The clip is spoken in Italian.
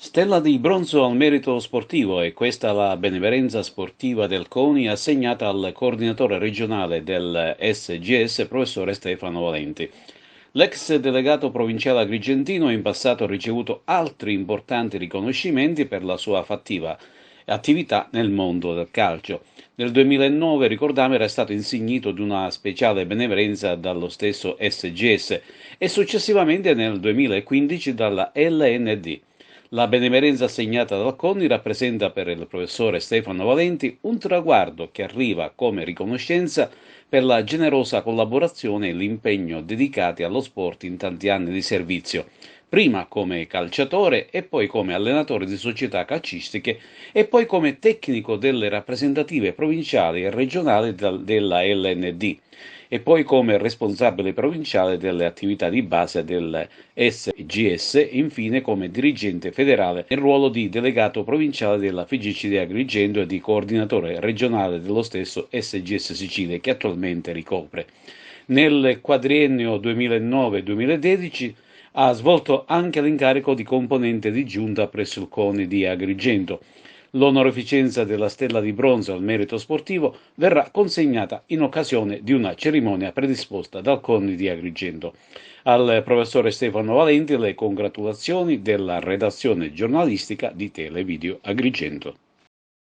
Stella di bronzo al merito sportivo è questa la benemerenza sportiva del CONI assegnata al coordinatore regionale del SGS, professore Stefano Valenti. L'ex delegato provinciale agrigentino in passato ha ricevuto altri importanti riconoscimenti per la sua fattiva attività nel mondo del calcio. Nel 2009, ricordiamo, era stato insignito di una speciale benemerenza dallo stesso SGS e successivamente nel 2015 dalla LND. La benemerenza assegnata dal CONI rappresenta per il professore Stefano Valenti un traguardo che arriva come riconoscenza per la generosa collaborazione e l'impegno dedicati allo sport in tanti anni di servizio, prima come calciatore e poi come allenatore di società calcistiche e poi come tecnico delle rappresentative provinciali e regionali della LND e poi come responsabile provinciale delle attività di base del SGS e infine come dirigente federale nel ruolo di delegato provinciale della FIGC di Agrigento e di coordinatore regionale dello stesso SGS Sicilia che attualmente ricopre. Nel quadriennio 2009-2010 ha svolto anche l'incarico di componente di giunta presso il CONI di Agrigento. L'onorificenza della Stella di bronzo al merito sportivo verrà consegnata in occasione di una cerimonia predisposta dal CONI di Agrigento. Al professore Stefano Valenti le congratulazioni della redazione giornalistica di Televideo Agrigento.